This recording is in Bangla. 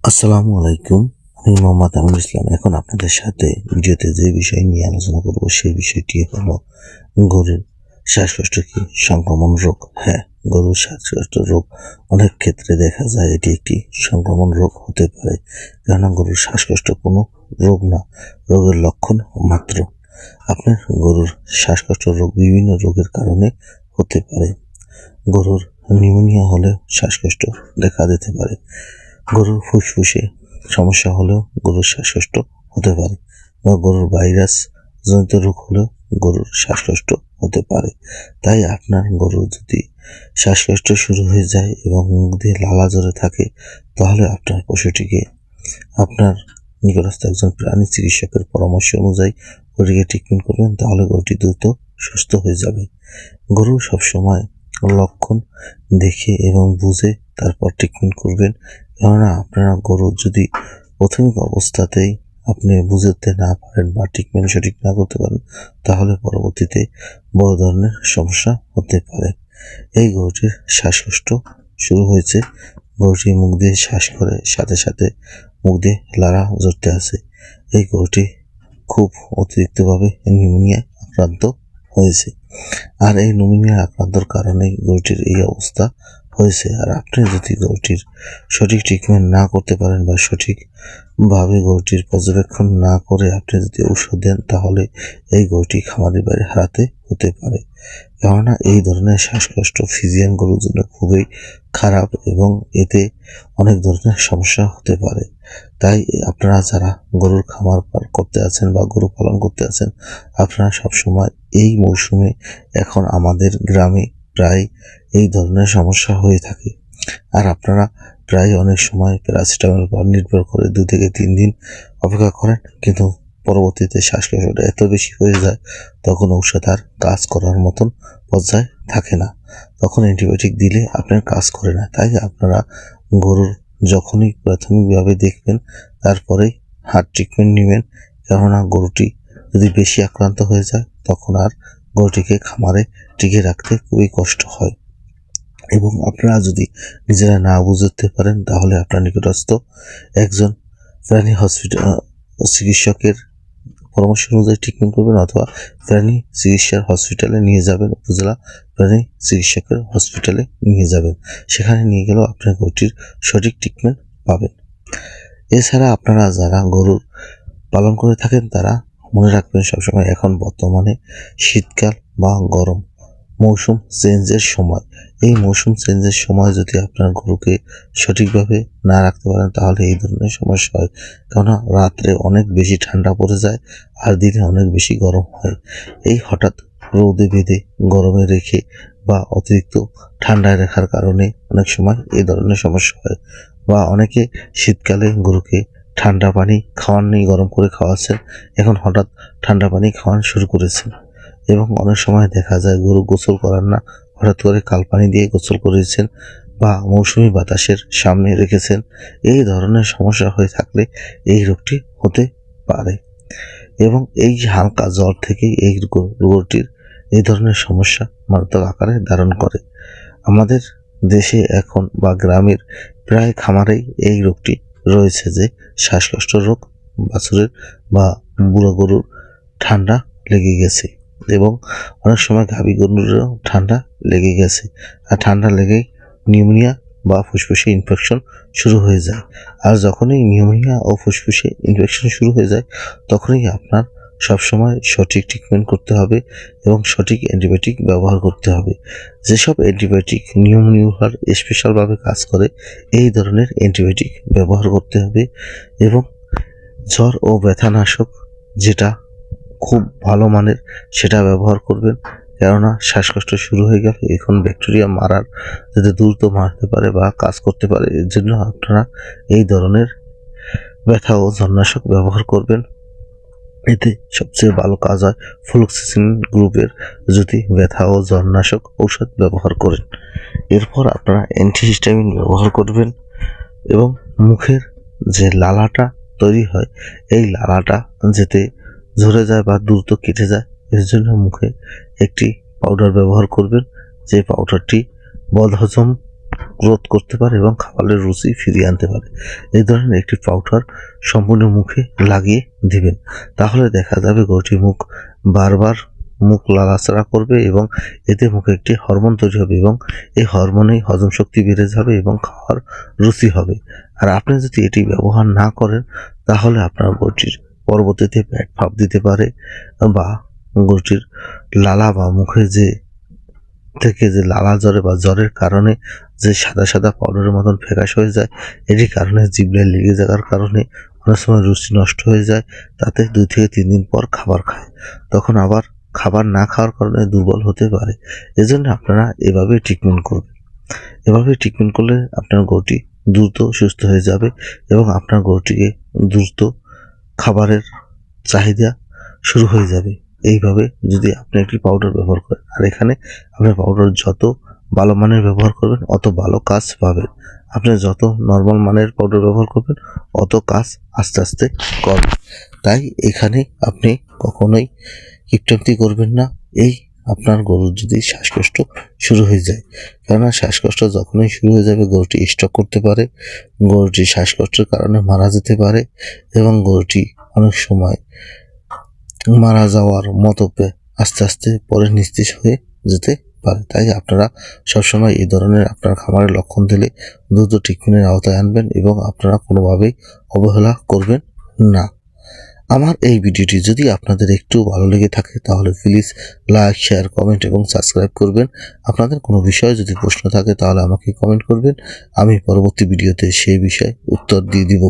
আসসালামু আলাইকুম। আমি মোহাম্মদ আমিনুল ইসলাম। এখন আপনাদের সাথে ভিডিওতে যে বিষয় নিয়ে আলোচনা করব সেই বিষয়টি হলো গরুর শ্বাসকষ্ট কি সংক্রমণ রোগ। হ্যাঁ, গরুর শ্বাসকষ্ট রোগ অনেক ক্ষেত্রে দেখা যায় এটি একটি সংক্রমণ রোগ হতে পারে। কেননা গরুর শ্বাসকষ্ট কোনো রোগ না, রোগের লক্ষণ মাত্র। আপনার গরুর শ্বাসকষ্ট রোগ বিভিন্ন রোগের কারণে হতে পারে। গরুর নিউমোনিয়া হলে শ্বাসকষ্ট দেখা দিতে পারে। গরুর ফুসফুসে সমস্যা হলেও গরুর শ্বাসকষ্ট হতে পারে, বা গরুর ভাইরাস জনিত রোগ হলেও গরুর শ্বাসকষ্ট হতে পারে। তাই আপনার গরুর যদি শ্বাসকষ্ট শুরু হয়ে যায় এবং মুখ দিয়ে লালা ঝরে থাকে, তাহলে আপনার পশুটিকে আপনার নিকটস্থ একজন প্রাণী চিকিৎসকের পরামর্শ অনুযায়ী গরুটিকে ট্রিটমেন্ট করবেন, তাহলে গরুটি দ্রুত সুস্থ হয়ে যাবে। গরু সবসময় লক্ষণ দেখে এবং বুঝে তারপর ট্রিটমেন্ট করবেন। কেননা আপনারা গরু যদি প্রাথমিক অবস্থাতেই আপনি বুঝতে না পারেন বা ট্রিটমেন্ট সঠিক না করতে পারেন, তাহলে পরবর্তীতে বড় ধরনের সমস্যা হতে পারে। এই গরুটির শ্বাসকষ্ট শুরু হয়েছে, গরুটি মুখ দিয়ে শ্বাস করে, সাথে সাথে মুখ দিয়ে লালা ঝরতে আছে। এই গরুটি খুব অতিরিক্তভাবে নিউমোনিয়া আক্রান্ত হয়েছে, আর এই নিউমোনিয়া আক্রান্তর কারণে গরুটির এই অবস্থা হয়েছে। আর আপনি যদি গরুটির সঠিক ট্রিটমেন্ট না করতে পারেন বা সঠিকভাবে গরুটির পর্যবেক্ষণ না করে আপনি যদি ঔষধ দেন, তাহলে এই গরুটি খামারের বাইরে হারাতে হতে পারে। কেননা এই ধরনের শ্বাসকষ্ট ফিজিয়ান গরুর জন্য খুবই খারাপ এবং এতে অনেক ধরনের সমস্যা হতে পারে। তাই আপনারা যারা গরুর খামার করতে আছেন বা গরু পালন করতে আছেন, আপনারা সবসময় এই মৌসুমে, এখন আমাদের গ্রামে প্রায় এই ধরনের সমস্যা হয়ে থাকে। আর আপনারা প্রায় অনেক সময় প্যারাসিটামল উপর নির্ভর করে 2 থেকে 3 দিন অপেক্ষা করেন, কিন্তু পরবর্তীতে শ্বাসকষ্টটা এত বেশি হয়ে যায় তখন ঔষধ আর কাজ করার মতন পর্যায়ে থাকে না, তখন অ্যান্টিবায়োটিক দিলে আপনার কাজ করে না। তাই আপনারা গরুর যখনই প্রাথমিকভাবে দেখবেন, তারপরেই হার্ট ট্রিটমেন্ট নেবেন। কেননা গরুটি যদি বেশি আক্রান্ত হয়ে যায়, তখন আর গরুটিকে খামারে টিকে রাখতে খুবই কষ্ট হয়। এবং আপনারা যদি নিজেরা না বুঝতে পারেন, তাহলে আপনার নিকটস্থ একজন প্রাণী চিকিৎসকের পরামর্শ অনুযায়ী ট্রিটমেন্ট করবেন, অথবা প্রাণী চিকিৎসার হসপিটালে নিয়ে যাবেন। উপজেলা প্রাণী চিকিৎসকের হসপিটালে নিয়ে যাবেন, সেখানে নিয়ে গেলেও আপনার গরুটির সঠিক ট্রিটমেন্ট পাবেন। এছাড়া আপনারা যারা গরুর পালন করে থাকেন, তারা মনে রাখবেন সবসময় এখন বর্তমানে শীতকাল বা গরম মৌসুম চেঞ্জের সময়। এই মৌসুম চেঞ্জের সময় যদি আপনার গরুকে সঠিকভাবে না রাখতে পারেন, তাহলে এই ধরনের সমস্যা হয়। কেননা রাত্রে অনেক বেশি ঠান্ডা পড়ে যায় আর দিনে অনেক বেশি গরম হয়। এই হঠাৎ রোদে বেঁধে গরমে রেখে বা অতিরিক্ত ঠান্ডায় রাখার কারণে অনেক সময় এই ধরনের সমস্যা হয়। বা অনেকে শীতকালে গরুকে ঠান্ডা পানি খাওয়ান নেই, গরম করে খাওয়াচ্ছেন, এখন হঠাৎ ঠান্ডা পানি খাওয়ানো শুরু করেছেন। এবং অনেক সময় দেখা যায় গরু গোসল করার না, হঠাৎ করে কালপানি দিয়ে গোসল করেছেন বা মৌসুমি বাতাসের সামনে রেখেছেন। এই ধরনের সমস্যা হয়ে থাকলে এই রোগটি হতে পারে। এবং এই হালকা জ্বর থেকেই এই রোগটির এই ধরনের সমস্যা মারাত্মক আকারে ধারণ করে। আমাদের দেশে এখন বা গ্রামের প্রায় খামারেই এই রোগটি রয়েছে, যে শ্বাসকষ্ট রোগ, বাছুরের বা বুড়ো গরুর ঠান্ডা লেগে গেছে। এবং অনেক সময় গাভী গরুরও ঠান্ডা লেগে গেছে, আর ঠান্ডা লেগেই নিউমোনিয়া বা ফুসফুসে ইনফেকশন শুরু হয়ে যায়। আর যখনই নিউমোনিয়া ও ফুসফুসে ইনফেকশন শুরু হয়ে যায়, তখনই আপনার সবসময় সঠিক ট্রিটমেন্ট করতে হবে এবং সঠিক অ্যান্টিবায়োটিক ব্যবহার করতে হবে। যেসব অ্যান্টিবায়োটিক নিউমোনিয়ার স্পেশালভাবে কাজ করে, এই ধরনের অ্যান্টিবায়োটিক ব্যবহার করতে হবে। এবং জ্বর ও ব্যথানাশক যেটা খুব ভালো মানের, সেটা ব্যবহার করবেন। কেননা শ্বাসকষ্ট শুরু হয়ে গেলে এখন ব্যাকটেরিয়া মারার, যাতে দ্রুত মারতে পারে বা কাজ করতে পারে, এর জন্য আপনারা এই ধরনের ব্যথা ও জ্বরনাশক ব্যবহার করবেন। এতে সবচেয়ে ভালো কাজ হয় ফ্লুক্সিসিন গ্রুপের যদি ব্যথা ও জ্বরনাশক ঔষধ ব্যবহার করেন। এরপর আপনারা অ্যান্টিহিস্টামিন ব্যবহার করবেন। এবং মুখের যে লালাটা তৈরি হয়, এই লালাটা যাতে ঝরে যায় বা দ্রুত কেটে যায়, এর জন্য মুখে একটি পাউডার ব্যবহার করবেন, যে পাউডারটি বদহজম রোধ করতে পারে এবং খাবারের রুচি ফিরিয়ে আনতে পারে। এই ধরনের একটি পাউডার সম্পূর্ণ মুখে লাগিয়ে দিবেন। তাহলে দেখা যাবে গরুটির মুখ লাড়াচাড়া করবে এবং এতে মুখে একটি হরমোন তৈরি হবে এবং এই হরমোনেই হজম শক্তি বেড়ে যাবে এবং খাওয়ার রুচি হবে। আর আপনি যদি এটি ব্যবহার না করেন তাহলে আপনার গরুটির পরবর্তীতে পেট ফাঁপ দিতে পারে বা গরুটির লালা বা মুখে থেকে যে লালা জ্বরে বা জ্বরের কারণে যে সাদা সাদা পাউডারের মতন ফ্যাকাশ হয়ে যায়, এটির কারণে জিহ্বায় লেগে যাওয়ার কারণে অনেক সময় রুচি নষ্ট হয়ে যায়। তাতে 2 থেকে 3 দিন পর খাবার খায়, তখন আবার খাবার না খাওয়ার কারণে দুর্বল হতে পারে। এজন্য আপনারা এভাবে ট্রিটমেন্ট করবেন। এভাবে ট্রিটমেন্ট করলে আপনার গরুটি দ্রুত সুস্থ হয়ে যাবে এবং আপনার গরুটিকে দ্রুত খাবারের চাহিদা শুরু হয়ে যাবে। এইভাবে যদি আপনি একটি পাউডার ব্যবহার করেন, আর এখানে আপনার পাউডার যত ভালো মানের ব্যবহার করবেন অত ভালো কাজ পাবেন। আপনি যত নর্মাল মানের পাউডার ব্যবহার করবেন অত কাজ আস্তে আস্তে করবে। তাই এখানে আপনি কখনোই কিপটামিতি করবেন না। আপনার গরুর যদি শ্বাসকষ্ট শুরু হয়ে যায়, কেননা শ্বাসকষ্ট যখনই শুরু হয়ে যাবে গরুটি স্ট্রোক করতে পারে, গরুটি শ্বাসকষ্টের কারণে মারা যেতে পারে এবং গরুটি অনেক সময় মারা যাওয়ার মতো আস্তে আস্তে পরে নিস্তেজ হয়ে যেতে পারে। তাই আপনারা সবসময় এই ধরনের আপনার খামারের লক্ষণ দিলে দ্রুত ট্রিটমেন্টের আওতায় আনবেন এবং আপনারা কোনোভাবেই অবহেলা করবেন না। আমার এই ভিডিওটি যদি আপনাদের একটু ভালো লেগে থাকে তাহলে প্লিজ লাইক, শেয়ার, কমেন্ট এবং সাবস্ক্রাইব করবেন। আপনাদের কোনো বিষয়ে যদি প্রশ্ন থাকে তাহলে আমাকে কমেন্ট করবেন, আমি পরবর্তী ভিডিওতে সেই বিষয়ে উত্তর দিয়ে দিব।